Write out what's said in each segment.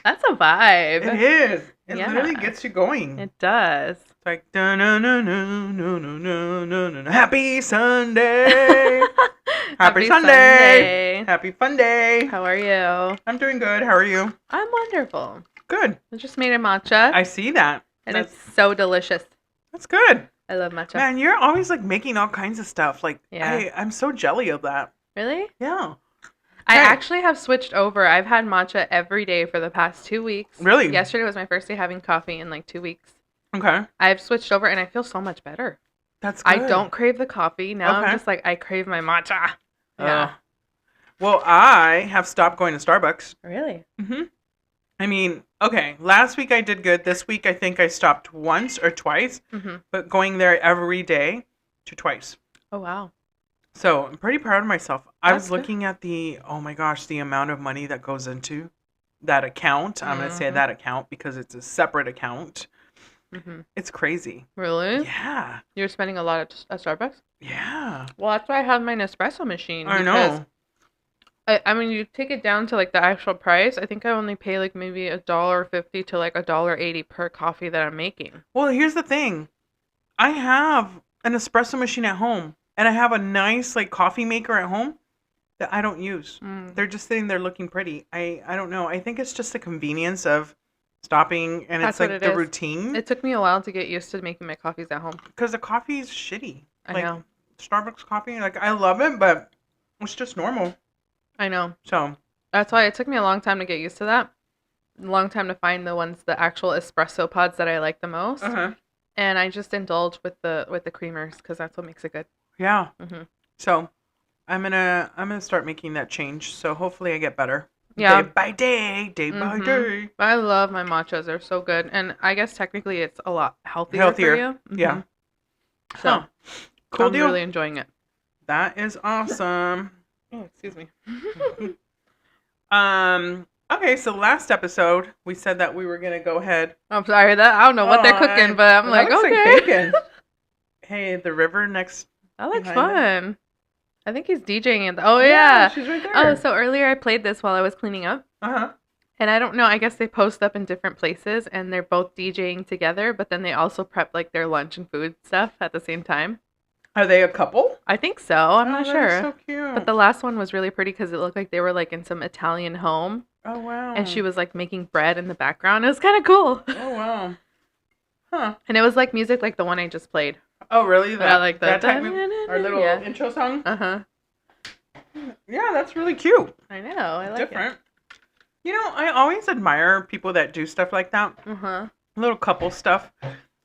That's a vibe. It is. It literally Yeah, gets you going. it does. It's like no no no no no no no no no. Happy Sunday. Happy Happy Sunday. Sunday. Happy fun day. How are you? I'm doing good. How are you? I'm wonderful. Good. I just made a matcha, I see that. and That's it's so delicious. that's good. I love matcha. Man, you're always like making all kinds of stuff. Like Yeah. I'm so jelly of that. Really? Yeah. I Hey. actually have switched over. I've had matcha every day for the past 2 weeks. Really? Yesterday was my first day having coffee in like 2 weeks. Okay. I've switched over and I feel so much better. That's good. I don't crave the coffee. Now Okay. I'm just like, I crave my matcha. Yeah. Well, I have stopped going to Starbucks. Really? Mm-hmm. I mean, okay, last week I did good. This week I think I stopped once or twice, Mm-hmm. but going there every day to twice. Oh, wow. So I'm pretty proud of myself. I That's was good. looking at oh my gosh, the amount of money that goes into that account. I'm going to say Mhm. that account because it's a separate account. Mm-hmm. It's crazy. Really? Yeah. You're spending a lot at Starbucks? Yeah. Well, that's why I have my Nespresso machine. I Because know. I mean, you take it down to like the actual price. I think I only pay like maybe $1.50 to like $1.80 per coffee that I'm making. Well, here's the thing. I have an espresso machine at home and I have a nice like coffee maker at home that I don't use. Mm. They're just sitting there looking pretty. I don't know. I think it's just the convenience of stopping and That's it's what like it the is. routine It took me a while to get used to making my coffees at home. because the coffee is shitty. I Like know. Starbucks coffee, like I love it, but it's just normal. I know. So, That's why it took me a long time to get used to that. A long time to find the actual espresso pods that I like the most. uh-huh. And I just indulge with the creamers because that's what makes it good. Yeah. Hmm. So, I'm going to start making that change. So, hopefully I get better. Yeah. Day by day, day by Mhm. day. I love my matchas. They're so good. And I guess technically it's a lot healthier Healthier. for you. Mhm. Yeah. So Huh. Cool I'm deal. really enjoying it. That is awesome. Oh, excuse me. Okay, so last episode we said that we were gonna go ahead. I'm sorry that I don't know what they're cooking, but I'm that like, looks okay. like bacon. Hey, the river next. That looks behind fun. I think he's DJing it. Oh yeah. she's right there. Oh, so earlier I played this while I was cleaning up. Uh-huh. And I don't know, I guess they post up in different places and they're both DJing together, but then they also prep like their lunch and food stuff at the same time. Are they a couple? I think so. I'm Oh, not that sure. is so cute. But the last one was really pretty because it looked like they were like in some Italian home Oh wow. and she was like making bread in the background. It was kind of cool. Oh wow. Huh. And it was like music like the one I just played. Oh really? Yeah, like the that type of, our little yeah. intro song. Uh-huh. Yeah, that's really cute. I know. I like Different. You know, I always admire people that do stuff like that. it. Uh-huh. Little couple stuff.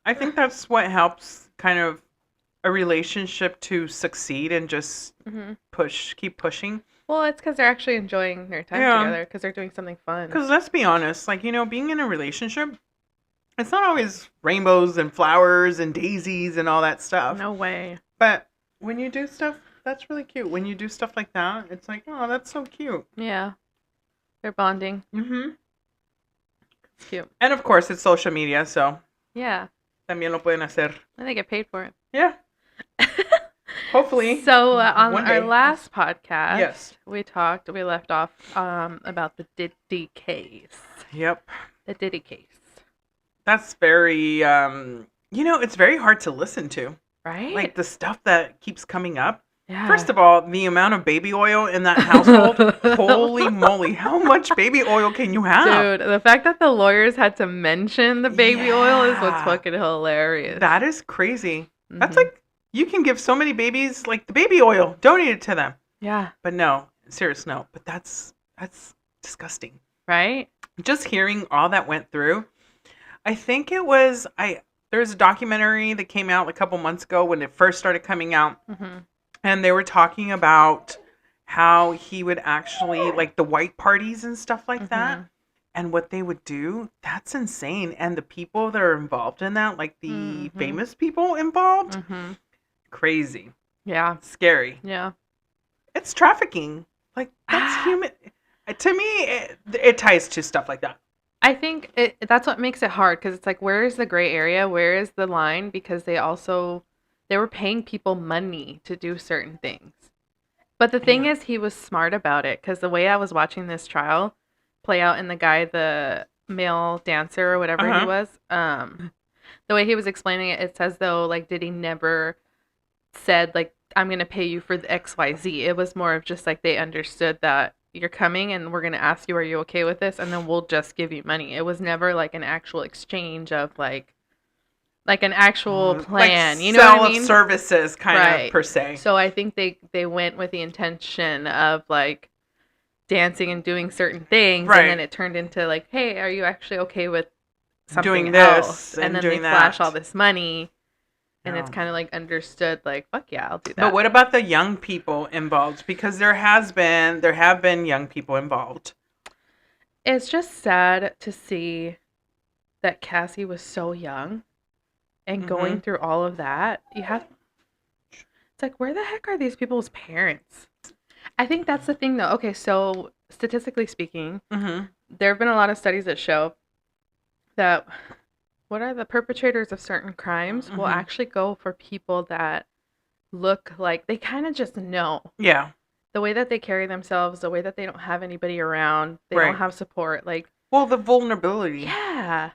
I think that's what helps kind of a relationship to succeed and just Mm-hmm. keep pushing. Well, it's because they're actually enjoying their time Yeah. together because they're doing something fun. Because let's be honest, like, you know, being in a relationship, it's not always rainbows and flowers and daisies and all that stuff. No way. But when you do stuff, that's really cute. When you do stuff like that, it's like, oh, that's so cute. Yeah. They're bonding. Mm-hmm. It's cute. And of course, it's social media, so Yeah. también lo pueden hacer. And they get paid for it. Yeah. Hopefully. So on One our day. last podcast, Yes. we left off about the Diddy case. Yep. The Diddy case. That's very, you know, it's very hard to listen to. Right? Like the stuff that keeps coming up. yeah. First of all, the amount of baby oil in that household, holy moly, how much baby oil can you have? Dude, the fact that the lawyers had to mention the baby oil is what's Yeah. fucking hilarious. That is crazy. That's Mhm. like, you can give so many babies, like the baby oil, donate it to them. Yeah. But no, serious no. But that's disgusting. Right? Just hearing all that went through. I think there's a documentary that came out a couple months ago when it first started coming out. Mm-hmm. And they were talking about how he would actually, like the white parties and stuff like that, and what they would do. That's insane. And the people that are involved in that, like the Mhm. famous people involved, Mm-hmm. crazy, Yeah. scary. Yeah. It's trafficking. Like, that's human. To me, it ties to stuff like that. I think that's what makes it hard because it's like, where is the gray area? Where is the line? Because they were paying people money to do certain things. But the thing Yeah. is, he was smart about it because the way I was watching this trial, play out in the guy, the male dancer or whatever he Uh-huh. was. The way he was explaining it, it's as though like Diddy never said like I'm gonna pay you for the XYZ. It was more of just like they understood that you're coming and we're gonna ask you, are you okay with this? And then we'll just give you money. It was never like an actual exchange of like an actual Like plan. You know what I sell of mean? services kind of Right. per se. So I think they went with the intention of like dancing and doing certain things, and then Right. it turned into like, hey, are you actually okay with something Doing else? this And and then they doing flash all that. this money, and it's Yeah. kind of like understood, like, fuck yeah, I'll do But that. what about the young people involved? Because there have been young people involved. It's just sad to see that Cassie was so young and Hmm. going through all of that. It's like, where the heck are these people's parents? I think that's the thing, though. Okay, so statistically speaking, Hmm. there have been a lot of studies that show that what are the perpetrators of certain crimes will Hmm. actually go for people that look like they kind of just know Yeah. the way that they carry themselves, the way that they don't have anybody around, they don't Right. have support. Like, Well, the vulnerability. yeah.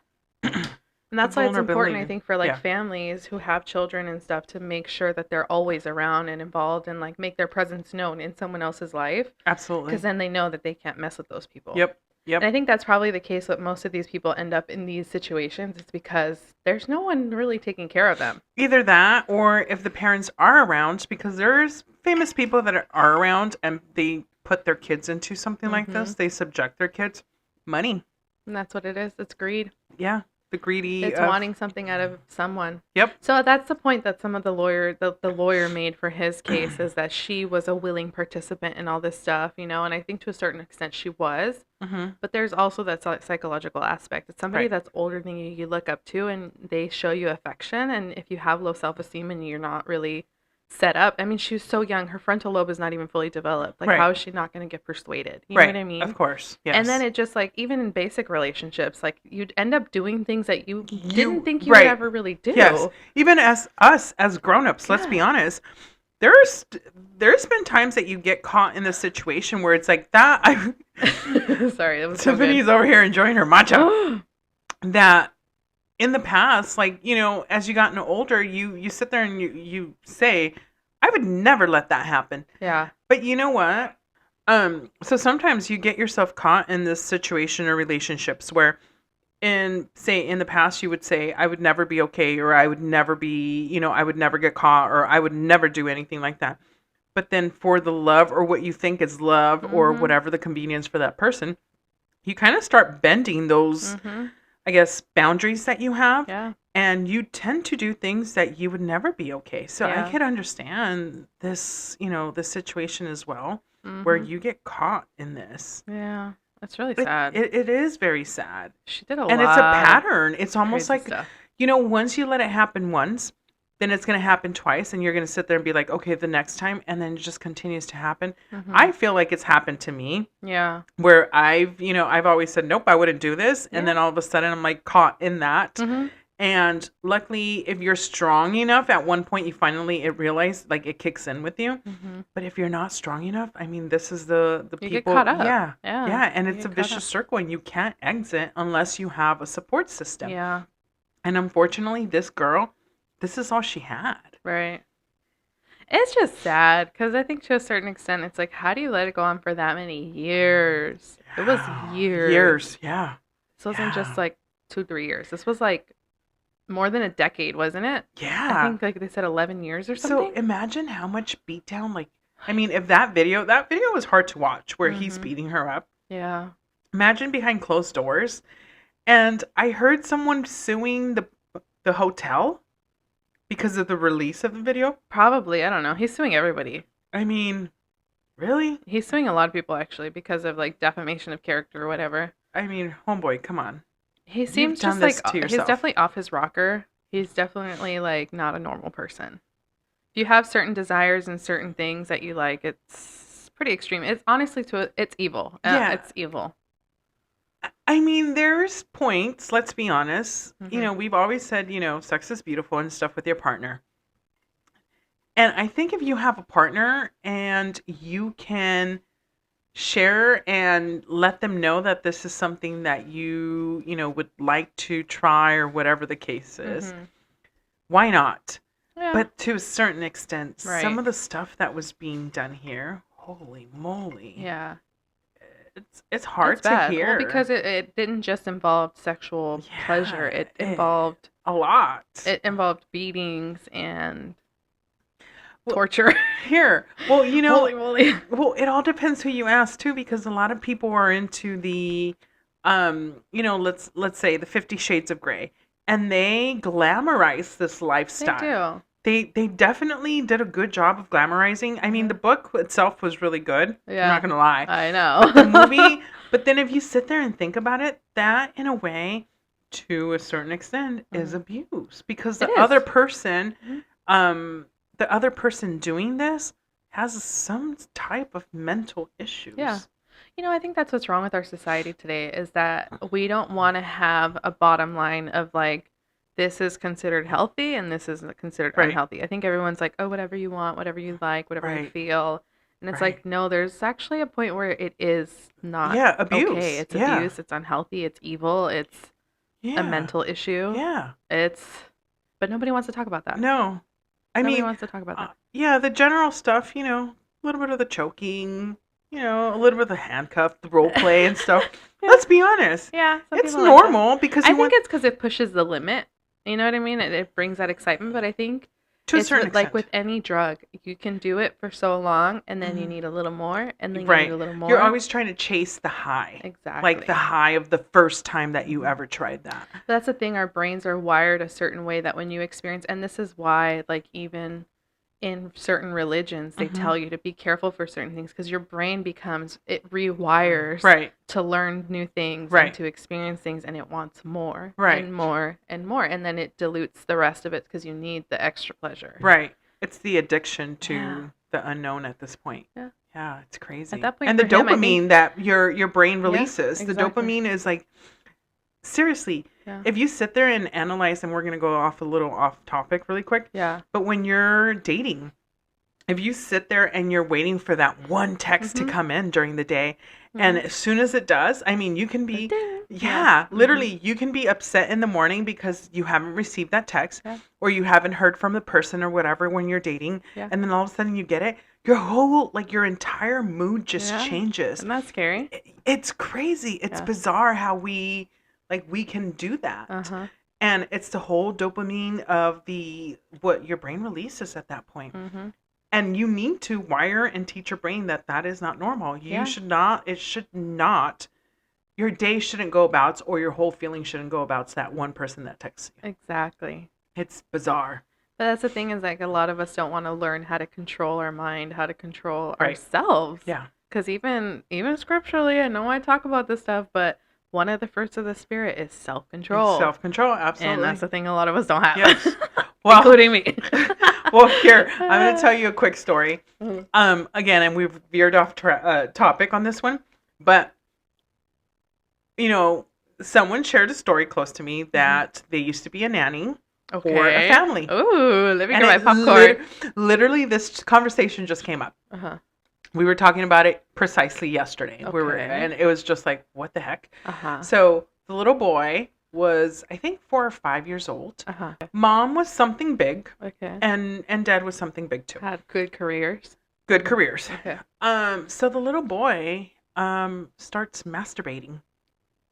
And The that's why it's important, I vulnerability. think, for like Yeah. families who have children and stuff to make sure that they're always around and involved and like make their presence known in someone else's life because Absolutely. then they know that they can't mess with those people. Yep. And I Yep. think that's probably the case with most of these people end up in these situations. It's because there's no one really taking care of them. Either that, or if the parents are around, because there's famous people that are around and they put their kids into something like Hmm. this, they subject their kids. Money. And that's what it is. It's greed. Yeah. The greedy It's of. wanting something out of someone. Yep. So that's the point that some of the lawyer made for his case is that she was a willing participant in all this stuff, you know, and I think to a certain extent she was. Hmm. But there's also that psychological aspect. It's somebody Right. that's older than you look up to and they show you affection, and if you have low self-esteem and you're not really set up. I mean, she was so young. Her frontal lobe is not even fully developed. Like, Right. how is she not going to get persuaded? You know what Right. I Of mean? course. And then Yes. it just like even in basic relationships, like you'd end up doing things that you didn't You think you would right. ever really Yes. do. Even as us as grown-ups, let's be Yeah. honest, there's there's been times that you get caught in the situation where it's like that I Sorry, that was so good. Tiffany's over here enjoying her matcha. That in the past, like, as you gotten older, you sit there and you say, I would never let that happen. Yeah. But you know what? So sometimes you get yourself caught in this situation or relationships where in the past you would say, I would never be okay, or I would never be, I would never get caught, or I would never do anything like that. But then for the love or what you think is love or Mhm. whatever the convenience for that person, you kind of start bending those, Mhm. I guess, boundaries that you have. Yeah. And you tend to do things that you would never be okay. So I Yeah. could understand this, this situation as well, where Mhm. you get caught in this. Yeah. That's really It, sad. it, it is very sad. She did a And it's a lot of pattern. It's almost crazy like, stuff. once you let it happen once, then it's going to happen twice. And you're going to sit there and be like, okay, the next time. And then it just continues to happen. I Mhm. feel like it's happened to me Yeah. where I've always said, nope, I wouldn't do this. And Yeah. then all of a sudden I'm like caught in that. Mhm. And luckily, if you're strong enough, at one point you finally realize like it kicks in with you. Mhm. But if you're not strong enough, I mean, this is the You get people. caught up. Yeah, Yeah. yeah, and You it's a get caught vicious up. circle, and you can't exit unless you have a support system. Yeah. And unfortunately, this girl, this is all she had. Right. It's just sad because I think to a certain extent, it's like, how do you let it go on for that many years? It was years. Years, yeah, This wasn't yeah, just like 2, 3 years. This was like more than a decade, wasn't it? I yeah. think like they said 11 years or So something. imagine how much beatdown. Like, I mean, if that video was hard to watch, where he's Mhm. beating her up. Yeah. Imagine behind closed doors. And I heard someone suing the hotel because of the release of the video. Probably. I don't know. He's suing everybody. I mean, really? He's suing a lot of people actually because of like defamation of character or whatever. I mean, homeboy, come on. He You've seems done just like this to he's yourself. definitely off his rocker. He's definitely like not a normal person. If you have certain desires and certain things that you like, it's pretty extreme. It's honestly it's evil. Yeah. It's evil. I mean, there's points, let's be honest. Mhm. We've always said, sex is beautiful and stuff with your partner. And I think if you have a partner and you can share and let them know that this is something that you know, would like to try or whatever the case is. Mhm. Why not? Yeah. But to a certain extent, some Right. of the stuff that was being done here, holy moly, Yeah. it's It's hard to bad. Well, hear. because it didn't just involve sexual pleasure. Yeah, a It lot. involved beatings and Well, torture. here, well, you know, Holy moly. well, it all depends who you ask too, because a lot of people are into the, you know, let's say the 50 Shades of Grey, and they glamorize this They lifestyle. do. They definitely did a good job of glamorizing. I mean, Mhm. the book itself was really good. I'm not Yeah. gonna lie, I but the know. movie. But then if you sit there and think about it, that in a way, to a certain extent, is Mhm. abuse because It is. Mhm. um, the other person doing this has some type of mental Yeah. issues. I think that's what's wrong with our society today is that we don't want to have a bottom line of like, this is considered healthy and this is considered Right, unhealthy. I think everyone's like, oh, whatever you want, whatever you like, whatever you right, feel. And it's right. like, no, there's actually a point where it is not Yeah, okay. abuse. It's Yeah, abuse, it's unhealthy, it's evil, it's a yeah, mental issue. yeah. It's, but nobody wants to talk about that. No, I Nobody mean, wants to talk about that. yeah, the general stuff, you know, a little bit of the choking, you know, a little bit of the handcuff, the role play and stuff. Yeah. Let's be honest. Yeah, some It's people like that. normal because I you think want it's because it pushes the limit. You know what I mean? It brings that excitement. But I think to a it's certain like extent. with any drug, you can do it for so long, and then you Hmm. need a little more, and then you need Right. a little You're more. always trying to chase the high. Like the Exactly. high of the first time that you Hmm. ever tried that. But that's the thing. Our brains are wired a certain way that when you experience, and this is why, like, even in certain religions they Hmm. tell you to be careful for certain things because your brain becomes it rewires Right. to learn new things and Right. to experience things and it wants more Right. and more and more and then it dilutes the rest of it because you need the extra pleasure. Right. It's the addiction Yeah. to the unknown at this point. Yeah. Yeah, it's At crazy. that point And the for him, I think. dopamine that your brain Yeah, releases, the exactly. dopamine is like seriously, Yeah. if you sit there and analyze, and we're going to go off a little off topic really quick, Yeah. but when you're dating, if you sit there and you're waiting for that one text to Mhm. come in during the day, and Mhm. as soon as it does, I mean, you can The be, ding. Yeah. yeah, Mhm. literally, you can be upset in the morning because you haven't received that text Yeah. or you haven't heard from the person or whatever when you're dating. Yeah. And then all of a sudden you get it, your whole, like, your entire mood just Yeah. changes. Isn't that scary? It's crazy. It's Yeah. bizarre how we can do that. Uh-huh. And it's the whole dopamine of the what your brain releases at that point. Mhm. And you need to wire and teach your brain that that is not normal. You Yeah. should not, it should not, your day shouldn't go about, or your whole feeling shouldn't go about that one person that texts you. Exactly. It's bizarre. But that's the thing is like a lot of us don't want to learn how to control our mind, how to control Right. ourselves. Yeah. Because even scripturally, I know I talk about this stuff, but one of the fruits of the spirit is self It's control, self-control, and that's absolutely. the thing a lot of us don't have, Yes. Well, including me. well, here, I'm going to tell you a quick story. Mhm. Again, and we've veered off topic on this one, but you know, someone shared a story close to me that they used to be a nanny for a Okay. family. Ooh, let me And get my popcorn. literally, this conversation just came up. Uh-huh. We were talking about it precisely yesterday. Okay. And it was just like, what the heck? Uh-huh. So the little boy was, I think, 4 or 5 years old. Uh-huh. Mom was something big, Okay. and dad was something big too. Had good careers. Good careers. Okay. So the little boy starts masturbating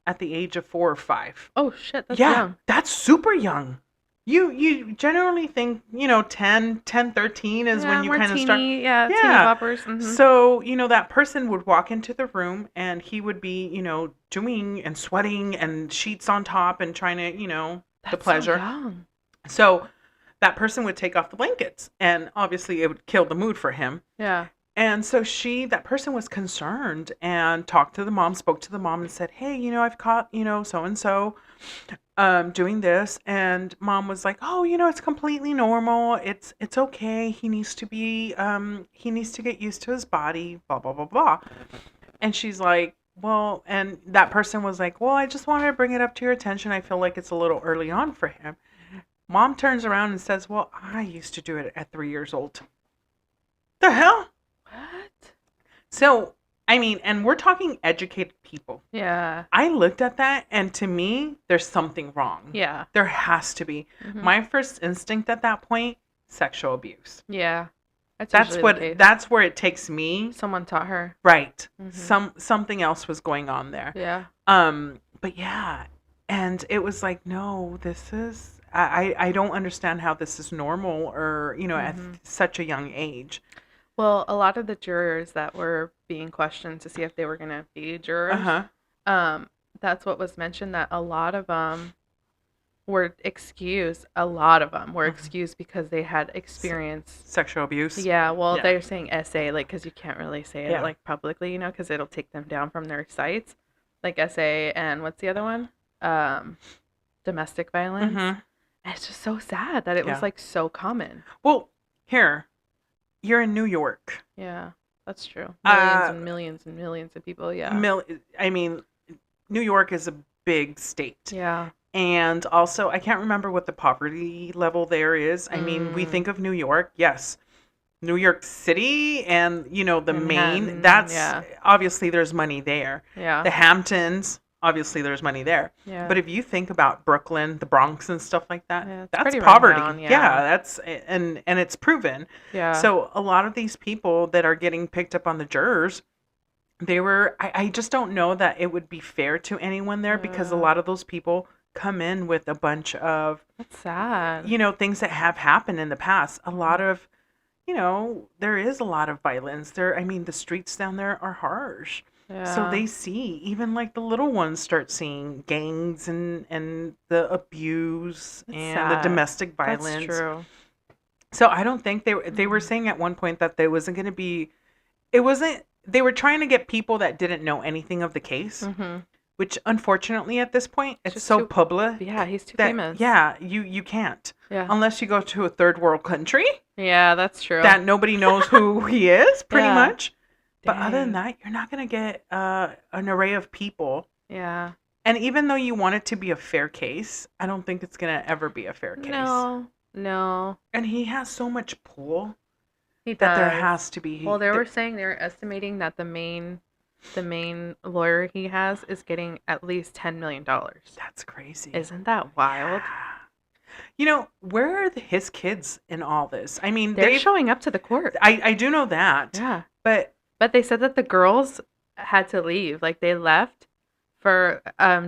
at the age of 4 or 5. Oh shit, that's Yeah, young. that's super young. You generally think, 10, 10, 13 is Yeah, when you more kind of start. teeny, yeah, teeny Yeah. boppers. Mm-hmm. So, that person would walk into the room and he would be, doing and sweating and sheets on top and trying to, the That's pleasure. so young. So that person would take off the blankets and obviously it would kill the mood for him. Yeah. And so that person was concerned and talked to the mom, spoke to the mom and said, hey, I've caught, so-and-so doing this. And mom was like, oh, it's completely normal. It's okay. He needs to get used to his body, blah, blah, blah, blah. And she's like, well, and that person was like, well, I just wanted to bring it up to your attention. I feel like it's a little early on for him. Mom turns around and says, well, I used to do it at 3 years old. The hell? What? So I mean, and we're talking educated people. Yeah. I looked at that, and to me, there's something wrong. Yeah. There has to be. My first instinct at that point, sexual abuse. Yeah. That's usually the case. That's where it takes me. Someone taught her. Right. Something else was going on there. Yeah. But yeah, and it was like, no, this is I don't understand how this is normal, or at such a young age. Well, a lot of the jurors that were being questioned to see if they were going to be jurors, that's what was mentioned, that a lot of them were excused. A lot of them were excused because they had experienced sexual abuse. Yeah, well, they're saying SA, like, because you can't really say it, like, publicly, because it'll take them down from their sites. Like, SA and what's the other one? Domestic violence. And it's just so sad that it was, like, so common. Well, here, you're in New York. Yeah, that's true. Millions and millions and millions of people, I mean, New York is a big state. Yeah. And also, I can't remember what the poverty level there is. I mean, we think of New York, yes. New York City and, the Manhattan, that's, obviously there's money there. Yeah. The Hamptons, obviously there's money there. Yeah. But if you think about Brooklyn, the Bronx and stuff like that, that's poverty. Rundown, that's, and it's proven. Yeah. So a lot of these people that are getting picked up on the jurors, I just don't know that it would be fair to anyone there, because a lot of those people come in with a bunch of, that's sad, things that have happened in the past. A lot of, there is a lot of violence there. I mean, the streets down there are harsh. Yeah. So they see, even like the little ones start seeing gangs and the abuse and the domestic violence. That's true. So I don't think they were saying at one point that there wasn't going to be, they were trying to get people that didn't know anything of the case. Which, unfortunately, at this point, it's so public. Yeah, he's too famous. Yeah, you can't. Yeah. Unless you go to a third world country. Yeah, that's true. That nobody knows who he is, pretty much. Dang. But other than that, you're not going to get an array of people. Yeah. And even though you want it to be a fair case, I don't think it's going to ever be a fair case. No. And he has so much pull. He does. That there has to be. Well, they were estimating that the main lawyer he has is getting at least $10 million. That's crazy. Isn't that wild? Where are his kids in all this? I mean, they're showing up to the court. I do know that. Yeah. But they said that the girls had to leave. Like, they left for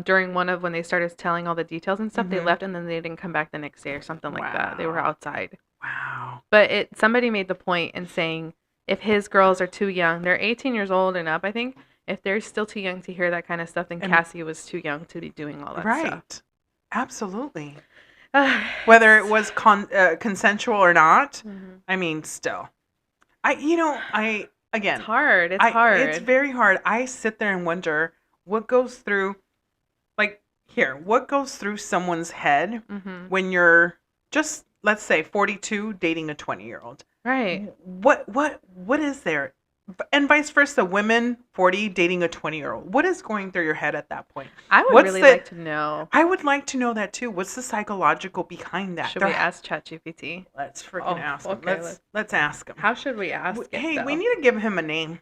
during one of when they started telling all the details and stuff. They left, and then they didn't come back the next day or something like that. They were outside. Wow. But somebody made the point in saying, if his girls are too young, they're 18 years old and up, I think. If they're still too young to hear that kind of stuff, then Cassie was too young to be doing all that stuff. Right. Absolutely. Whether it was consensual or not, I mean, still. Again. It's hard. It's hard. It's very hard. I sit there and wonder what goes through, what goes through someone's head when you're just, let's say, 42 dating a 20-year-old. Right. What is there? And vice versa, women 40 dating a 20-year-old. What is going through your head at that point? I would like to know. I would like to know that too. What's the psychological behind that? Should we ask ChatGPT? Let's freaking ask him. Let's ask him. How should we ask Hey, we need to give him a name.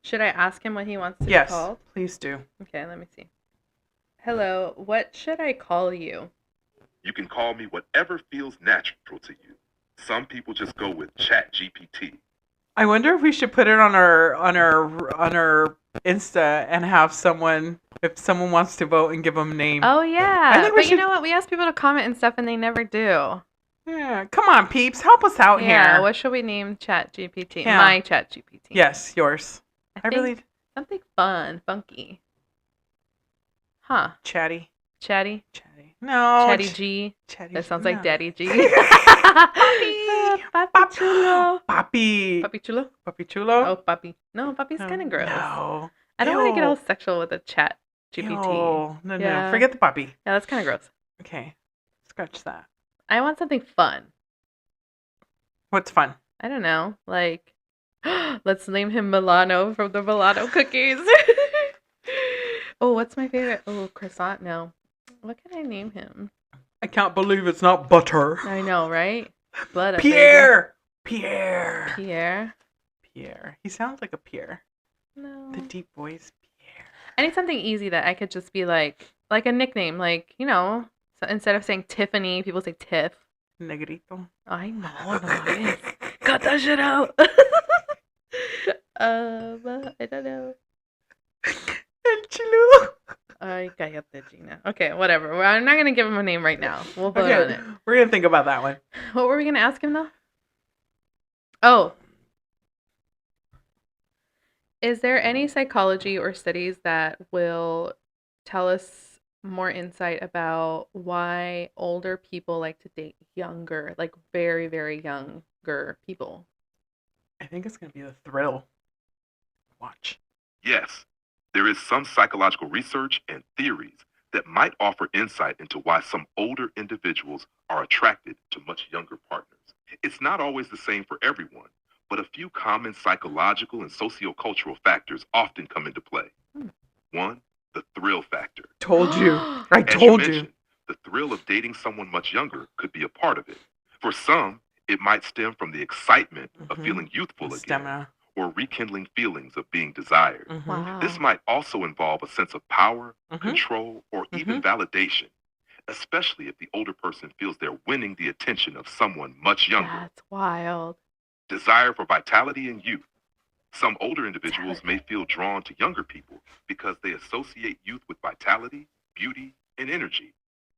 Should I ask him what he wants to be called? Yes, please do. Okay, let me see. Hello, what should I call you? You can call me whatever feels natural to you. Some people just go with ChatGPT. I wonder if we should put it on our Insta and have someone, if someone wants to vote, and give them a name. Oh yeah, but you know what? We ask people to comment and stuff, and they never do. Yeah, come on, peeps, help us out here. Yeah, what should we name ChatGPT? Yeah. My ChatGPT. Yes, yours. I really something fun, funky. Huh? Chatty. No. Chatty G. That sounds like Daddy G. Papi chulo. Papi. Papi chulo? Papi chulo? Oh, papi. No, papi's kind of gross. No. I don't want to get all sexual with a chat GPT. No. Forget the papi. Yeah, that's kind of gross. Okay. Scratch that. I want something fun. What's fun? I don't know. Like, let's name him Milano from the Milano cookies. Oh, what's my favorite? Oh, croissant? No. What can I name him? I can't believe it's not butter. I know, right? Pierre. Pierre. He sounds like a Pierre. No. The deep voice, Pierre. I need something easy that I could just be like a nickname, like, you know, so instead of saying Tiffany, people say Tiff. Negrito. I know, no, cut that shit out. I don't know. El chiludo. Ay, cállate, Gina. Okay, whatever. I'm not gonna give him a name right now. We'll vote on it. We're gonna think about that one. What were we gonna ask him though? Oh, is there any psychology or studies that will tell us more insight about why older people like to date younger, like very, very younger people? I think it's gonna be the thrill. Watch. Yes, there is some psychological research and theories that might offer insight into why some older individuals are attracted to much younger partners. It's not always the same for everyone, but a few common psychological and sociocultural factors often come into play. Hmm. One, the thrill factor. Told you. I As told you. mentioned, the thrill of dating someone much younger could be a part of it. For some, it might stem from the excitement of feeling youthful again, Stamina. or rekindling feelings of being desired. Wow. This might also involve a sense of power, Mhm. control, or even validation, especially if the older person feels they're winning the attention of someone much younger. That's wild. Desire for vitality and youth. Some older individuals may feel drawn to younger people because they associate youth with vitality, beauty, and energy.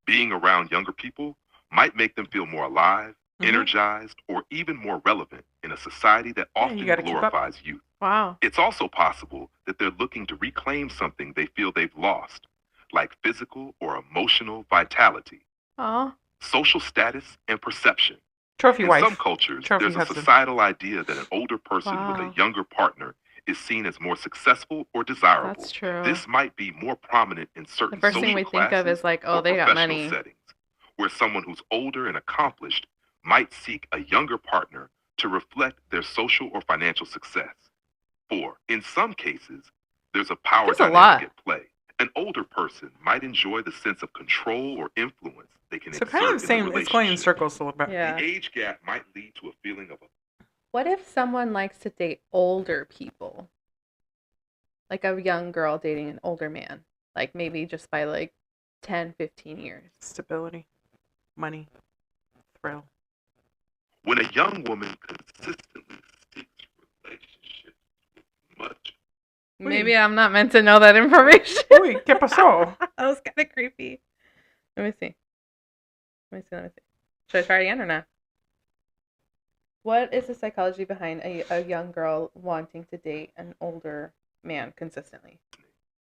Being around younger people might make them feel more alive, energized, or even more relevant in a society that Yeah, often you gotta keep up. glorifies youth. Wow. It's also possible that they're looking to reclaim something they feel they've lost, like physical or emotional vitality, Oh, social status, and perception. Trophy In wife. some cultures, Trophy there's a husband. societal idea that an older person with Wow. a younger partner is seen as more successful or desirable. that's true. This might be more prominent in The certain first social thing we think of classes is like, oh, or they got professional money. settings, where someone who's older and accomplished might seek a younger partner to reflect their social or financial success. 4. In some cases, there's a power That's a dynamic lot. at play. An older person might enjoy the sense of control or influence they can So exert kind of the in same. a It's going in relationship. circles a little bit. Yeah. The age gap might lead to a feeling of What if someone likes to date older people? Like a young girl dating an older man. Like maybe just by like 10, 15 years. Stability, money, thrill. when a young woman consistently seeks relationships with much. Maybe I'm not meant to know that information. Uy, ¿qué pasó? That was kind of creepy. Let me see. Let me see. Should I try it again or not? What is the psychology behind a young girl wanting to date an older man consistently?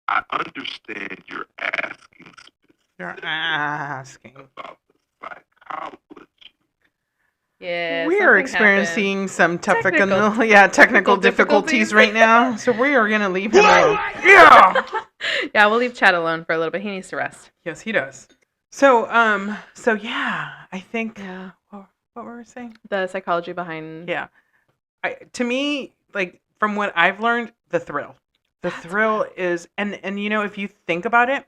I understand you're asking You're asking. about the psychology. Yeah, We are something experiencing happened. some technical Technical difficulties difficulties. right now. So we are gonna leave him alone. Yeah. Yeah, we'll leave Chad alone for a little bit. He needs to rest. Yes, he does. So yeah, I think. Yeah. What were we saying? The psychology behind. Yeah. To me, like from what I've learned, the thrill. The thrill is, and you know, if you think about it,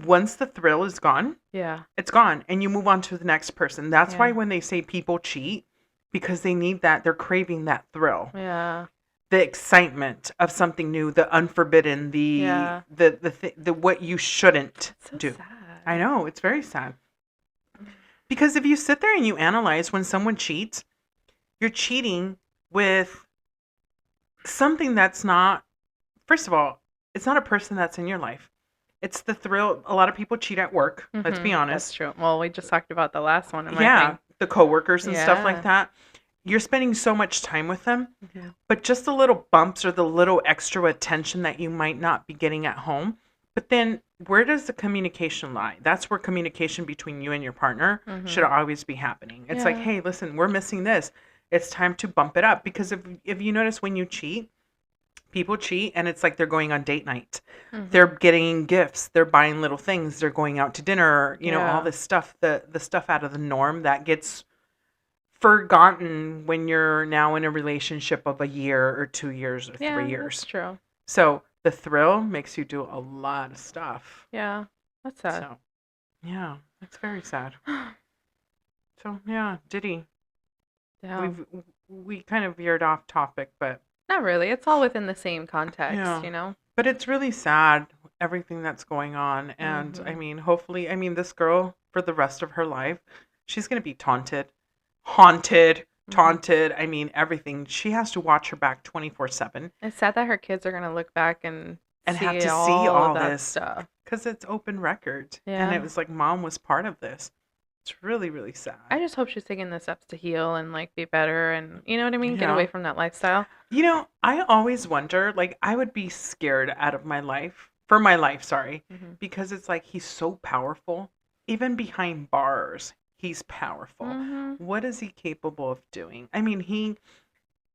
once the thrill is gone, Yeah. it's gone, and you move on to the next person. That's why Yeah. when they say people cheat, because they need that, they're craving that thrill, Yeah. the excitement of something new, the unforbidden, the what you shouldn't It's so do. sad. I know, it's very sad. Because if you sit there and you analyze when someone cheats, you're cheating with something that's not, first of all, it's not a person that's in your life. It's the thrill. A lot of people cheat at work. Let's be honest. That's true. Well, we just talked about the last one. Yeah, the coworkers and stuff Yeah. like that. You're spending so much time with them, Yeah. but just the little bumps or the little extra attention that you might not be getting at home. But then where does the communication lie? That's where communication between you and your partner should always be happening. It's like, Yeah. hey, listen, we're missing this. It's time to bump it up. Because if you notice when you cheat, people cheat and it's like they're going on date night. They're getting gifts. They're buying little things. They're going out to dinner. You know, Yeah. all this stuff, the stuff out of the norm that gets forgotten when you're now in a relationship of a year or 2 years or 3 years. That's true. So the thrill makes you do a lot of stuff. Yeah. That's sad. So, yeah, it's very sad. So, yeah, Diddy. Yeah. We kind of veered off topic, but Not really. It's all within the same context, Yeah. you know? But it's really sad, everything that's going on. And I Mm-hmm. mean, hopefully, I mean, this girl, for the rest of her life, she's going to be taunted, haunted, Mm-hmm. taunted. I mean, everything. She has to watch her back 24/7 It's sad that her kids are going to look back and and have see to see all of all that this stuff. because it's open record. And it Yeah. was like mom was part of this. It's really, really I sad. just hope she's taking the steps to heal and like be better and you know what I mean? Get away Yeah. from that lifestyle. I always wonder, like, I would be scared out of my life, for my life, sorry, Mm-hmm. because it's like he's so powerful. Even behind bars, he's powerful. Mm-hmm. What is he capable of doing? I mean,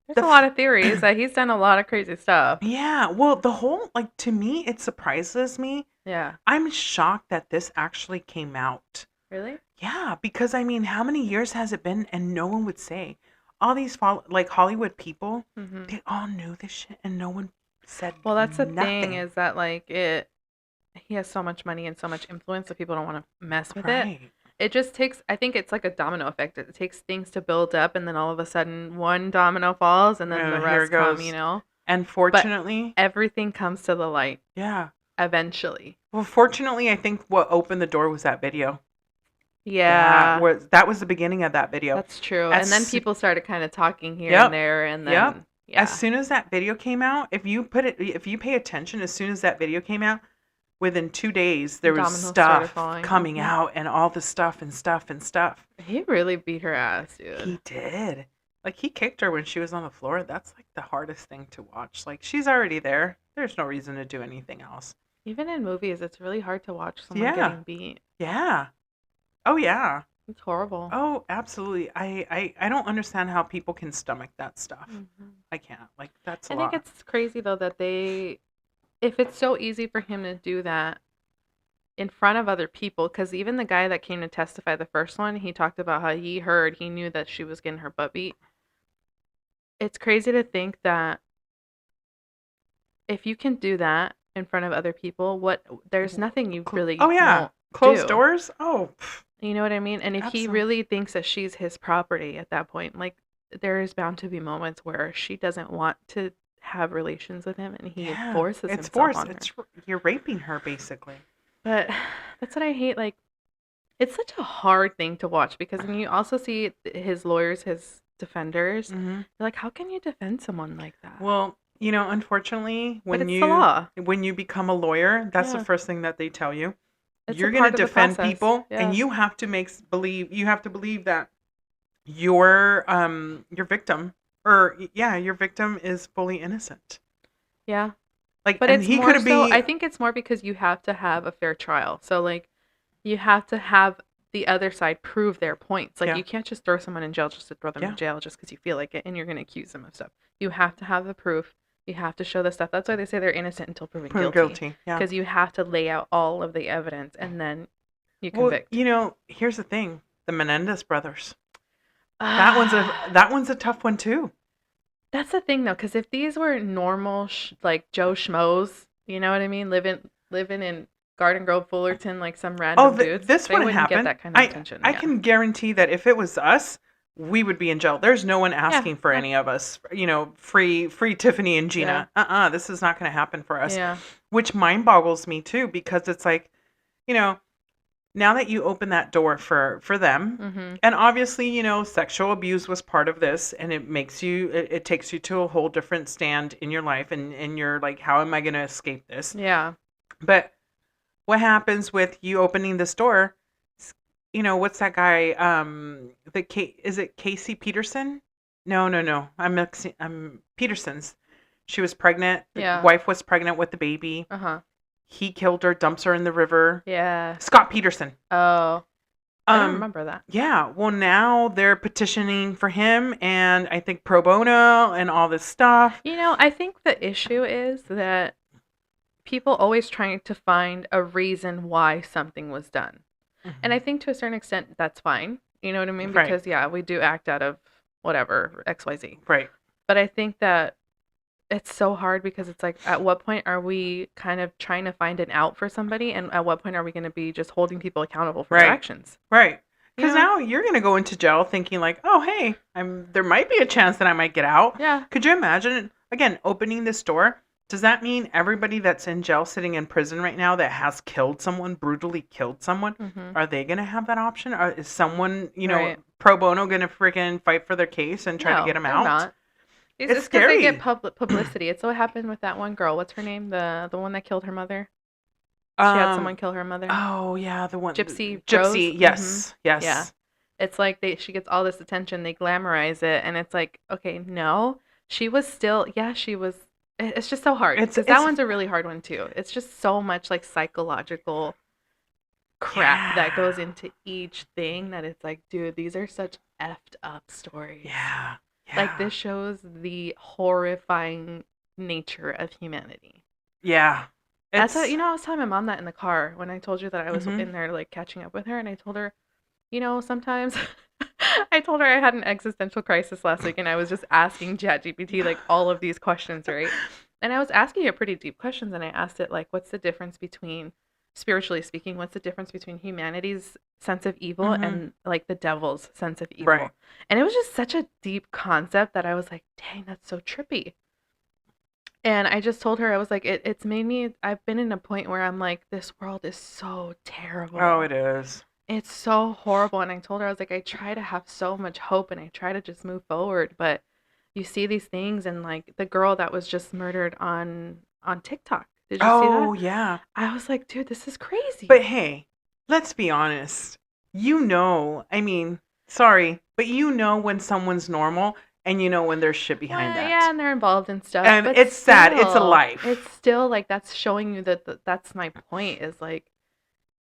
There's the, a lot f- of theories that he's done a lot of crazy stuff. yeah, well, the whole, like, to me, it surprises me. Yeah. I'm shocked that this actually came out. Really? Yeah, because I mean, how many years has it been and no one would say? All these like Hollywood people, Mm-hmm. they all knew this shit and no one said Well, that's the thing nothing. is that like he has so much money and so much influence that people don't want to mess with it. Right. It just takes I think it's like a domino effect. It takes things to build up and then all of a sudden one domino falls and then the And here it rest come, you goes. know. And But fortunately, everything comes to the light yeah. eventually. Well, fortunately, I think what opened the door was that video. Yeah. That was the beginning of that video. That's true. And then As people started kind of talking here and Yep. there and Yep. then As yeah. soon as that video came out, if you pay attention, as soon as that video came out, within 2 days there was Dominoes started stuff falling. coming Mhm. out and all the stuff and stuff and stuff. He really beat her ass, dude. He did. Like he kicked her when she was on the floor. That's like the hardest thing to watch. Like she's already there. There's no reason to do anything else. Even in movies, it's really hard to watch someone Yeah. getting beat. Yeah. Oh yeah. It's horrible. Oh, absolutely. I don't understand how people can stomach that stuff. Mhm. I can't. Like that's a I think lot. it's crazy though that if it's so easy for him to do that in front of other people, because even the guy that came to testify the first one, he talked about how he knew that she was getting her butt beat. It's crazy to think that if you can do that in front of other people, there's nothing you really Oh yeah. won't Closed do. doors? Oh. You know what I mean? And if he Absolutely. really thinks that she's his property at that point, like there is bound to be moments where she doesn't want to have relations with him and he Yeah. forces It's himself forced. on her. You're raping her basically. But that's what I hate. Like, it's such a hard thing to watch because when you also see his lawyers, his defenders, Hmm. you're like, how can you defend someone like that? Well, unfortunately, but it's the law. when you become a lawyer, that's the Yeah. first thing that they tell you. It's You're a going to part of the defend process. people, Yeah. and you have to you have to believe that your victim, your victim is fully innocent. Yeah. Like, But and it's he more could so, be. I think it's more because you have to have a fair trial. So, like, you have to have the other side prove their points. Like, Yeah. you can't just throw someone in jail just to throw them Yeah. in jail just because you feel like it and you're going to accuse them of stuff. You have to have the proof. You have to show the stuff. That's why they say they're innocent until proven Proven guilty. guilty. Yeah. Because you have to lay out all of the evidence and then you Well, convict. here's the thing: the Menendez brothers. That one's a tough one too. That's the thing, though, because if these were normal, like Joe Schmoes, you know what I mean, living in Garden Grove, Fullerton, like some random dudes, this they wouldn't wouldn't happen. get that kind of attention. I Yeah. can guarantee that if it was us, we would be in jail. There's no one asking for yeah. any of us. Free Tiffany and Gina. This is not going to happen for us. Yeah. Which mind boggles me too, because it's like, now that you open that door for them, Mm-hmm. and obviously, sexual abuse was part of this, and it takes you to a whole different stand in your life, and you're like, how am I going to escape this? Yeah. But what happens with you opening this door? What's that guy? Is it Casey Peterson? No. I'm Peterson's. She was pregnant. Yeah. The wife was pregnant with the baby. Uh-huh. He killed her, dumps her in the river. Yeah. Scott Peterson. Oh. I don't remember that. Yeah. Well, now they're petitioning for him, and I think pro bono and all this stuff. I think the issue is that people always trying to find a reason why something was done. Mm-hmm. And I think to a certain extent that's fine. You know what I mean? Right. Because yeah, we do act out of whatever, XYZ. Right. But I think that it's so hard because it's like, at what point are we kind of trying to find an out for somebody? And at what point are we going to be just holding people accountable for their actions? Right. Because Yeah. now you're going to go into jail thinking like, oh, hey, there might be a chance that I might get out. Yeah. Could you imagine again, opening this door, does that mean everybody that's in jail sitting in prison right now that has killed someone, brutally killed someone, are they going to have that option? Or is someone, Right. pro bono going to freaking fight for their case and try to get them they're out? not. It's It's because they get scary. publicity. It's what happened with that one girl. What's her name? The one that killed her mother. She had someone Um, kill her mother. oh yeah, the one, Gypsy Rose. Gypsy. Yes, Yeah. yes, It's like she gets all this attention, they glamorize it, and it's like, okay, no, she was still, yeah, she was. It's just so hard because that it's one's a really hard one too. It's just so much like psychological crap that yeah, goes into each thing that it's like, dude, these are such effed up stories. yeah, Like yeah, this shows the horrifying nature of humanity. yeah. That's It's I was telling my mom that in the car when I told you that I was mhm. in there like catching up with her, and I told her, sometimes I told her I had an existential crisis last week, and I was just asking ChatGPT like all of these questions, right? And I was asking it pretty deep questions, and I asked it like, what's the difference between, spiritually speaking, what's the difference between humanity's sense of evil Mhm. and like the devil's sense of Right. evil? And it was just such a deep concept that I was like, dang, that's so trippy. And I just told her, I was like, it's made me, I've been in a point where I'm like, this world is so Oh, terrible. it is. It's so horrible. And I told her, I was like, I try to have so much hope and I try to just move forward. But you see these things, and like the girl that was just murdered on TikTok. Did you see that? Oh, yeah. I was like, dude, this is But crazy. hey, let's be honest. I mean, sorry, but when someone's normal and when there's shit behind Well, yeah, that. and they're involved in stuff, And but it's sad. It's a still, life. it's still like that's showing you that that's my point is like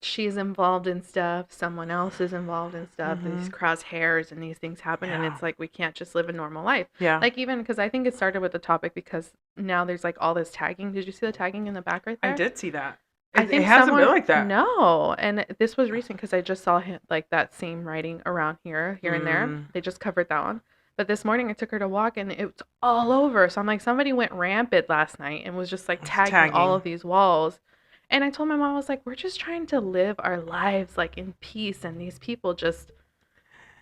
she's involved in stuff, someone else is involved in stuff, and these Mhm. crosshairs and these things happen, and Yeah. it's like we can't just live a normal life. Yeah. Like even because I think it started with the topic because now there's like all this tagging. Did you see the tagging in the back right I there? did see that. I It think hasn't been someone like that. no, and this was recent because I just saw him, like that same writing around here and there. Mm. They just covered that one. But this morning I took her to walk and it was all over. So I'm like, somebody went rampant last night and was just like It's tagging all tagging. of these walls. And I told my mom, I was like, we're just trying to live our lives like in peace, and these people just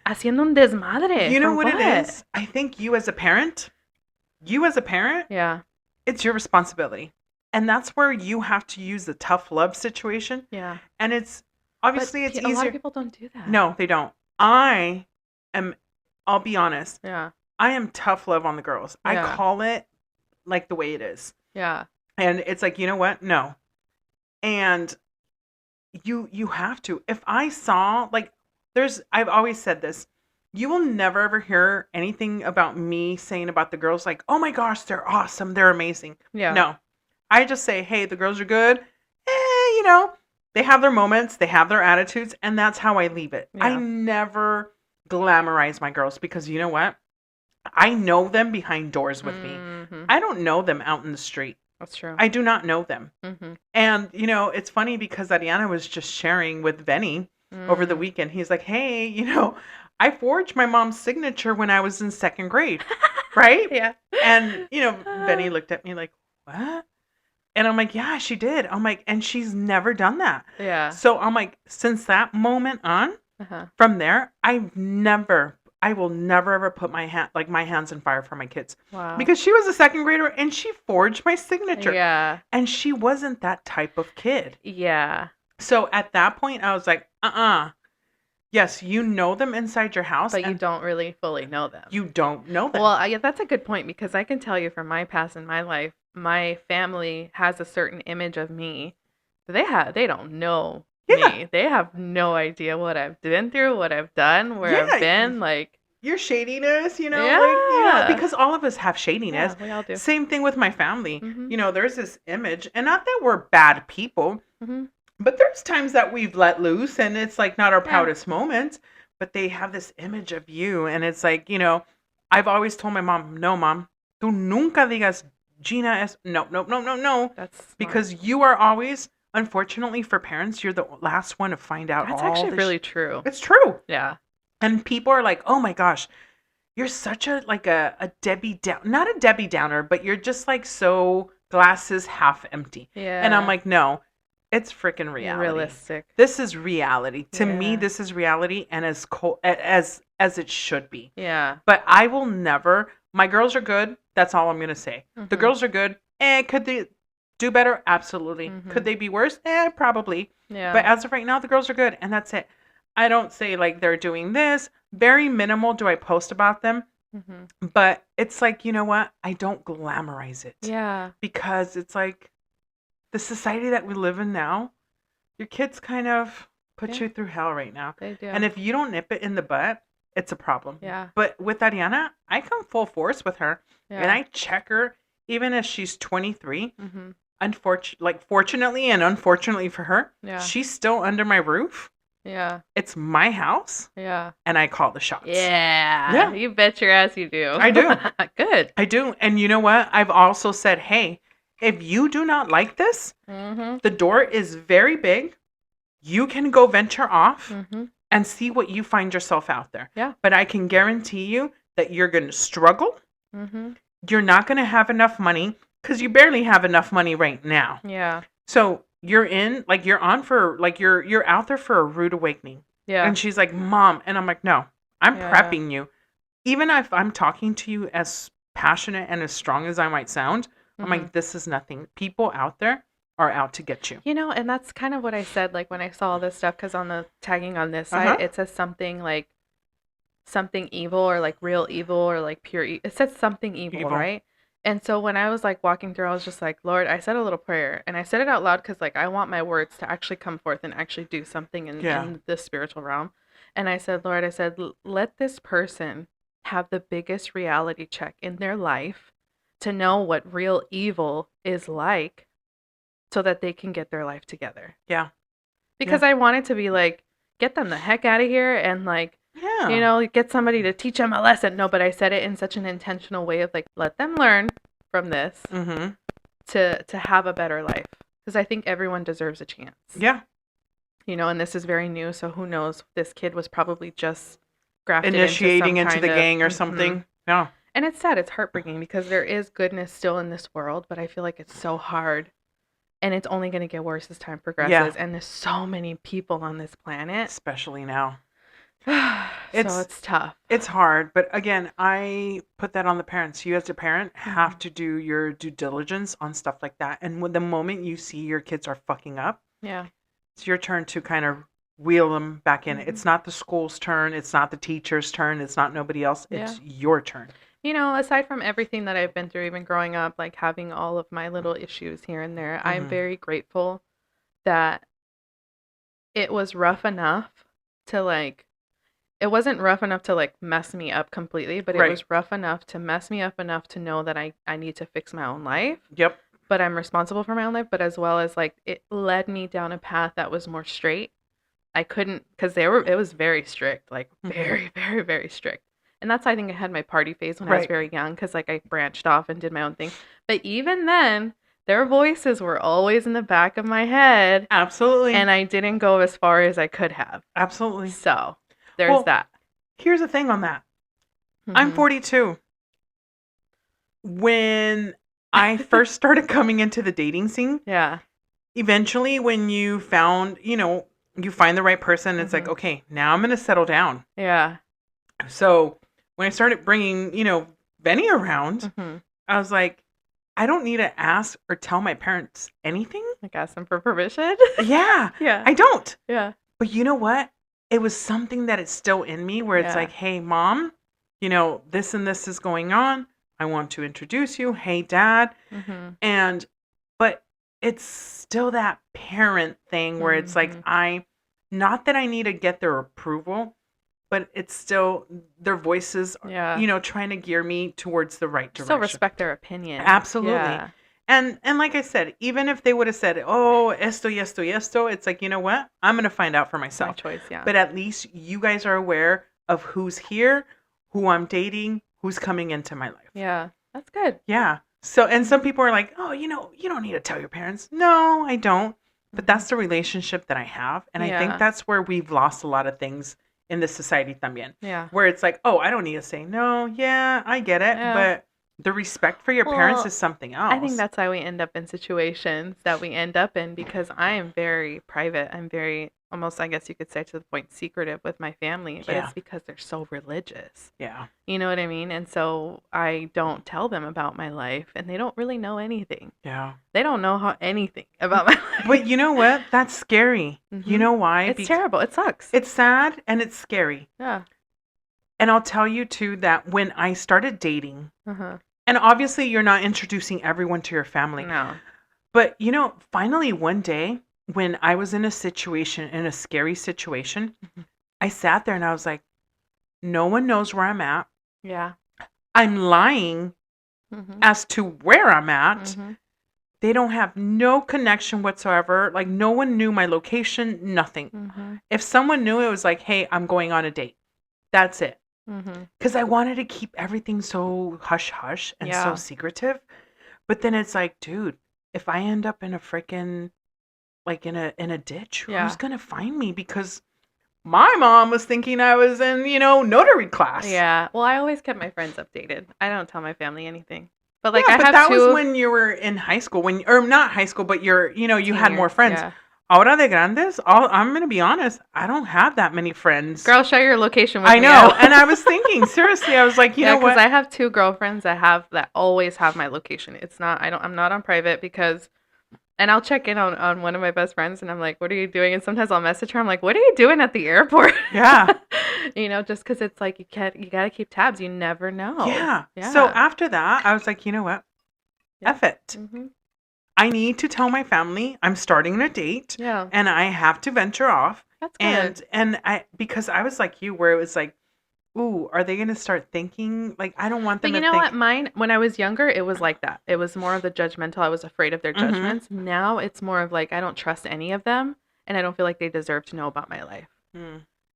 haciendo un desmadre You know for what it what? is? I think you as a parent, Yeah, it's your responsibility. And that's where you have to use the tough love situation. yeah. And it's But obviously it's a lot of easier. people don't do that. No, they don't. I am, I'll be honest, Yeah, I am tough love on the girls. I yeah, call it like the way it is. yeah, And it's like, you know what? No. And you have to. If I saw like I've always said this. You will never ever hear anything about me saying about the girls like, "Oh my gosh, they're awesome. They're amazing." yeah, No. I just say, "Hey, the girls are good." You know, they have their moments, they have their attitudes, and that's how I leave it. I yeah. never glamorize my girls because you know what? I know them behind doors with me. Mm-hmm. I don't know them out in the street. That's true. I do not know them. Mm-hmm. And, it's funny because Ariana was just sharing with Benny over the Mm. weekend. He's like, hey, I forged my mom's signature when I was in second grade, right? Yeah. And, Benny looked at me like, what? And I'm like, yeah, she did. I'm like, and she's never done that. Yeah. So I'm like, since that moment on, Uh-huh. from there, I will never ever put my hands in fire for my kids Wow. because she was a second grader and she forged my signature. Yeah. And she wasn't that type of kid. Yeah. So at that point, I was like, yes, you know them inside your house, But you and don't really fully know them. you don't know them. Well, yeah, that's a good point because I can tell you from my past in my life, my family has a certain image of me. They don't know Yeah. me. They have no idea what I've been through, what I've done, where Yeah. I've been. Like, Your shadiness, yeah, because all of us have yeah, shadiness. we all do. Same thing with my family. Mhm. There's this image, and not that we're bad people, Mhm. but there's times that we've let loose, and it's like not our Yeah. proudest moments, but they have this image of you, and it's like, I've always told my mom, no, mom, tú nunca digas Gina es, no, no, no, no, no, That's smart. because you are always, unfortunately for parents, you're the last one to find out That's all actually the really true. It's true. Yeah. And people are like, oh my gosh, you're such a Debbie Down, not a Debbie Downer, but you're just like so glasses half empty. Yeah. And I'm like, no, it's freaking reality. realistic. This is reality. To me, Yeah. this is reality and as it should be. Yeah. But I will never My girls are good. That's all I'm going to say. The girls are good. Could they do better? Absolutely. Could they be worse? Probably. Yeah. But as of right now, the girls are good. And that's it. I don't say like they're doing this. Very minimal do I post about them. But it's like, you know what? I don't glamorize it. Yeah. Because it's like the society that we live in now, your kids kind of put you through hell right now. They do. And if you don't nip it in the butt, it's a problem. Yeah. But with Ariana, I come full force with her. Yeah. And I check her even as she's 23. Fortunately and unfortunately for her, she's still under my roof. Yeah. It's my house. Yeah. And I call the shots. Yeah. You bet your ass you do. I do. Good. I do. And you know what? I've also said, hey, if you do not like this, the door is very big. You can go venture off and see what you find yourself out there. Yeah. But I can guarantee you that you're going to struggle. You're not going to have enough money because you barely have enough money right now. Yeah. So you're you're out there for a rude awakening. Yeah. And she's like, Mom. And I'm like, no, I'm prepping you. Even if I'm talking to you as passionate and as strong as I might sound, I'm like, this is nothing. People out there are out to get you. You know, and that's kind of what I said, like when I saw all this stuff, because on the tagging on this side, it says something like something evil or like real evil or like pure evil. It says something evil, right? And so when I was like walking through, I was just like, Lord, I said a little prayer and I said it out loud because like I want my words to actually come forth and actually do something in the spiritual realm. And I said, Lord, let this person have the biggest reality check in their life to know what real evil is like so that they can get their life together. Yeah. Because I wanted to be like, get them the heck out of here and like, you know, get somebody to teach them a lesson. No, but I said it in such an intentional way of like, let them learn from this to have a better life. Because I think everyone deserves a chance. Yeah. You know, and this is very new. So who knows? This kid was probably just grafted initiating into the of, gang or something. Yeah. And it's sad. It's heartbreaking because there is goodness still in this world. But I feel like it's so hard. And it's only going to get worse as time progresses. Yeah. And there's so many people on this planet. Especially now. So it's tough. It's hard, but again, I put that on the parents. You as a parent have to do your due diligence on stuff like that. And when the moment you see your kids are fucking up, it's your turn to kind of wheel them back in. It's not the school's turn. It's not the teacher's turn. It's not nobody else. It's your turn. You know, aside from everything that I've been through, even growing up, like having all of my little issues here and there, I'm very grateful that it was rough enough to like, it wasn't rough enough to like mess me up completely, but it was rough enough to mess me up enough to know that I need to fix my own life. Yep. But I'm responsible for my own life, but as well as like it led me down a path that was more straight. I couldn't, because it was very strict, like very, very, very strict. And that's, I think I had my party phase when I was very young, because like I branched off and did my own thing. But even then, their voices were always in the back of my head. Absolutely. And I didn't go as far as I could have. Absolutely. So there's that. Here's the thing on that. I'm 42. When I first started coming into the dating scene, eventually when you found, you find the right person, it's like, okay, now I'm going to settle down. Yeah. So when I started bringing, Benny around, I was like, I don't need to ask or tell my parents anything. Like ask them for permission? Yeah. Yeah. I don't. Yeah. But you know what? It was something that is still in me where it's like, hey, Mom, this and this is going on. I want to introduce you. Hey, Dad. But it's still that parent thing where it's like, not that I need to get their approval, but it's still their voices, trying to gear me towards the right direction. Still respect their opinion. Absolutely. Yeah. And like I said, even if they would have said, oh, esto, it's like, you know what? I'm going to find out for myself. My choice, yeah. But at least you guys are aware of who's here, who I'm dating, who's coming into my life. Yeah, that's good. Yeah. So, and some people are like, oh, you don't need to tell your parents. No, I don't. But that's the relationship that I have. And I think that's where we've lost a lot of things in this society también. Yeah. Where it's like, oh, I don't need to say no. Yeah, I get it. Yeah. But the respect for your parents is something else. I think that's why we end up in situations that we end up in, because I am very private. I'm very almost, I guess you could say, to the point, secretive with my family, but Yeah. it's because they're so religious. Yeah. You know what I mean? And so I don't tell them about my life, and they don't really know anything. Yeah. They don't know anything about my life. But you know what? That's scary. You know why? It's terrible. It sucks. It's sad and it's scary. Yeah. And I'll tell you too that when I started dating, Uh-huh. and obviously you're not introducing everyone to your family. No. But finally one day when I was in a scary situation, I sat there and I was like, no one knows where I'm at. Yeah. I'm lying as to where I'm at. They don't have no connection whatsoever. Like, no one knew my location, nothing. If someone knew, it was like, hey, I'm going on a date. That's it. Because I wanted to keep everything so hush-hush and so secretive. But then it's like, dude, if I end up in a freaking, like, in a ditch, who's going to find me? Because my mom was thinking I was in, notary class. Yeah. Well, I always kept my friends updated. I don't tell my family anything. But like, yeah, I but have that two. was when you were in high school, or not high school, but you had more friends. Yeah. Ahora de grandes, I'm going to be honest, I don't have that many friends. Girl, share your location with I me. know. And I was thinking, seriously, I was like, you know what? Because I have two girlfriends that always have my location. I'm not on private because, and I'll check in on one of my best friends and I'm like, what are you doing? And sometimes I'll message her. I'm like, what are you doing at the airport? Yeah. Just because it's like, you got to keep tabs. You never know. Yeah. So after that, I was like, you know what? F it. I need to tell my family I'm starting a date. Yeah. And I have to venture off. That's good. And because I was like you, where it was like, ooh, are they going to start thinking? Like, I don't want them to think. But you know what? Mine, when I was younger, it was like that. It was more of the judgmental. I was afraid of their judgments. Now it's more of like, I don't trust any of them. And I don't feel like they deserve to know about my life.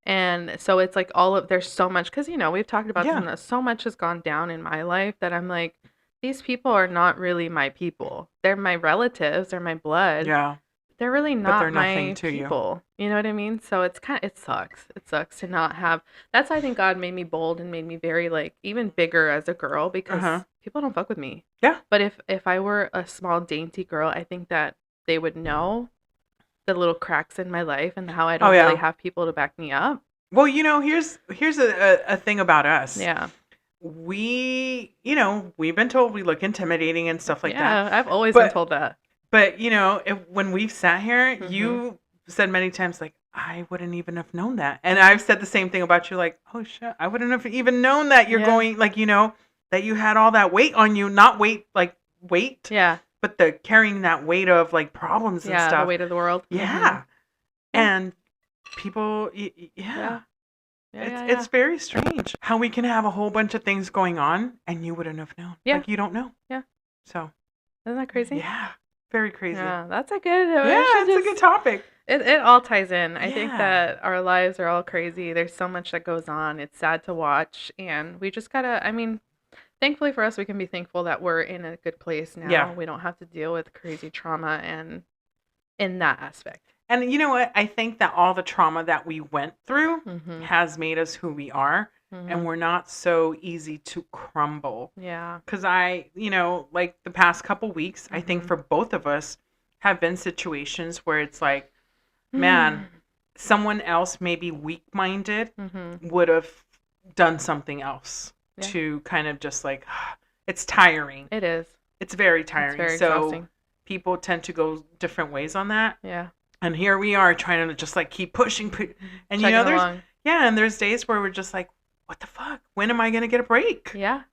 And so it's like there's so much, because, we've talked about this, so much has gone down in my life that I'm like, these people are not really my people. They're my relatives. They're my blood. Yeah. They're really not my to people. You know what I mean? So it sucks. It sucks to not have. That's why I think God made me bold and made me very, like, even bigger as a girl, because people don't fuck with me. Yeah. But if I were a small dainty girl, I think that they would know the little cracks in my life and how I don't really have people to back me up. Well, here's a thing about us. Yeah. We've been told we look intimidating and stuff like that. Yeah, I've always been told that. But, when we've sat here, you said many times, like, I wouldn't even have known that. And I've said the same thing about you, like, oh, shit, I wouldn't have even known that you're going, like, that you had all that weight on you. Not weight, like, weight. Yeah. But the carrying that weight of, like, problems and stuff. Yeah, the weight of the world. Yeah. And people, It's very strange how we can have a whole bunch of things going on and you wouldn't have known. Yeah. Like, you don't know. Yeah. So. Isn't that crazy? Yeah. Very crazy. Yeah, that's a good. It's a good topic. It all ties in. I think that our lives are all crazy. There's so much that goes on. It's sad to watch, and we just gotta. I mean, thankfully for us, we can be thankful that we're in a good place now. Yeah. We don't have to deal with crazy trauma and in that aspect. And you know what? I think that all the trauma that we went through has made us who we are. And we're not so easy to crumble. Yeah. Because like the past couple weeks, I think for both of us have been situations where it's like, man, someone else maybe weak-minded would have done something else to kind of just like, it's tiring. It is. It's very tiring. It's very exhausting. People tend to go different ways on that. Yeah. And here we are trying to just like keep pushing. And there's days where we're just like, what the fuck? When am I going to get a break? Yeah.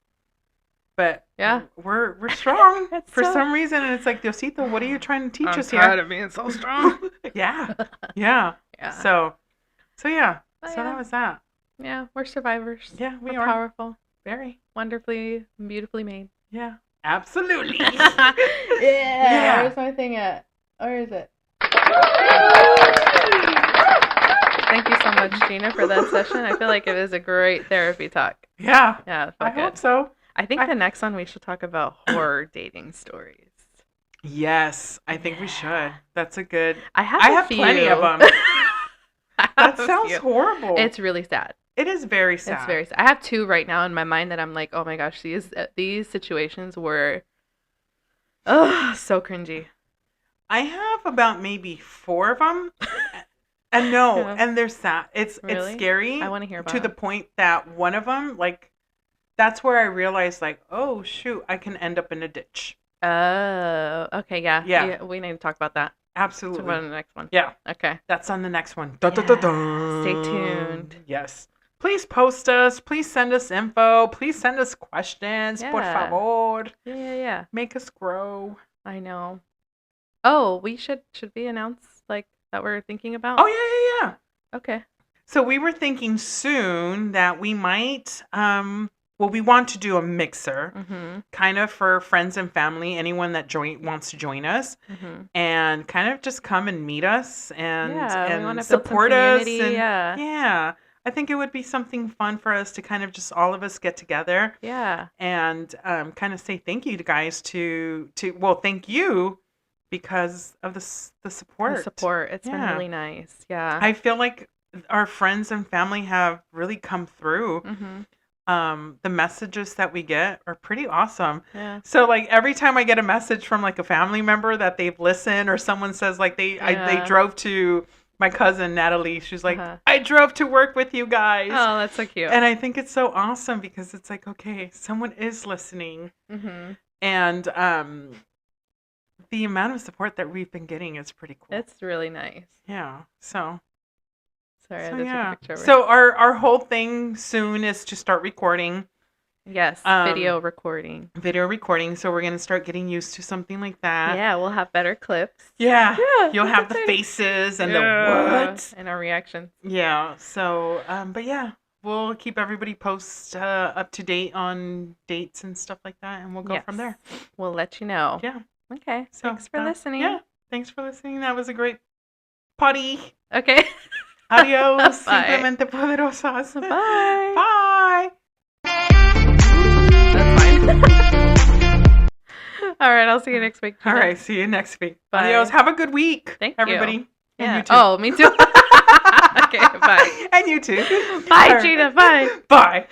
But we're strong for some reason. And it's like, Diosito, what are you trying to teach us here? I'm tired of being so strong. Yeah. So that was that. Yeah, we're survivors. Yeah, we we're are. Powerful. Very. Wonderfully, beautifully made. Yeah. Absolutely. Yeah. Where's my thing at? Where is it? Thank you so much, Gina, for that session. I feel like it was a great therapy talk. Yeah. Yeah. I hope so. I think the next one we should talk about horror dating stories. Yes, I think we should. That's a good. I have plenty of them. That sounds horrible. It's really sad. It is very sad. It's very sad. I have two right now in my mind that I'm like, oh my gosh, these situations were, so cringy. I have about maybe 4 of them. And no, Yeah. and they're sad. It's Really? scary I want to hear about to the it. point that one of them, like, that's where I realized, like, oh shoot, I can end up in a ditch. Oh, okay, yeah. Yeah. We need to talk about that. Talk Absolutely. about it in the next one. Yeah. Okay. That's on the next one. Dun, dun, dun, dun. Stay tuned. Yes. Please post us. Please send us info. Please send us questions. Por Yeah. favor. Yeah. Make us grow. I know. Oh, we should we announce like that we're thinking about? Oh, yeah. Okay. So we were thinking soon that we might, we want to do a mixer, Mm-hmm. kind of for friends and family, anyone that wants to join us, Mm-hmm. and kind of just come and meet us and Yeah, we wanna build support some us. community, And yeah. I think it would be something fun for us to kind of just all of us get together Yeah. and kind of say thank you to guys thank you because of the support. The support. It's been Yeah. really nice. Yeah. I feel like our friends and family have really come through. Mm-hmm. The messages that we get are pretty awesome. Yeah. So like every time I get a message from like a family member that they've listened, or someone says like they drove to my cousin Natalie, she's like, I drove to work with you guys. Oh, that's so cute. And I think it's so awesome because it's like, okay, someone is listening. Mm-hmm. And the amount of support that we've been getting is pretty cool. It's really nice. Yeah. So Sorry, I so had to take a yeah. picture of it. So our whole thing soon is to start recording. Yes, video recording. Video recording. So we're gonna start getting used to something like that. Yeah, we'll have better clips. Yeah. Yeah, You'll have the exciting. faces and the what. And our reactions. Yeah. So but yeah, we'll keep everybody up to date on dates and stuff like that, and we'll go from there. We'll let you know. Yeah. Okay. So Thanks for listening. Yeah. Thanks for listening. That was a great potty. Okay. Adios. Bye. Simplemente poderosas. Bye. Bye. That's fine. All right. I'll see you next week. All Gina. right. See you next week. Bye. Adios. Have a good week. Thank you. everybody. And Yeah. you too. Oh, me too. Okay. Bye. And you too. Bye, All right. Gina. Bye. Bye.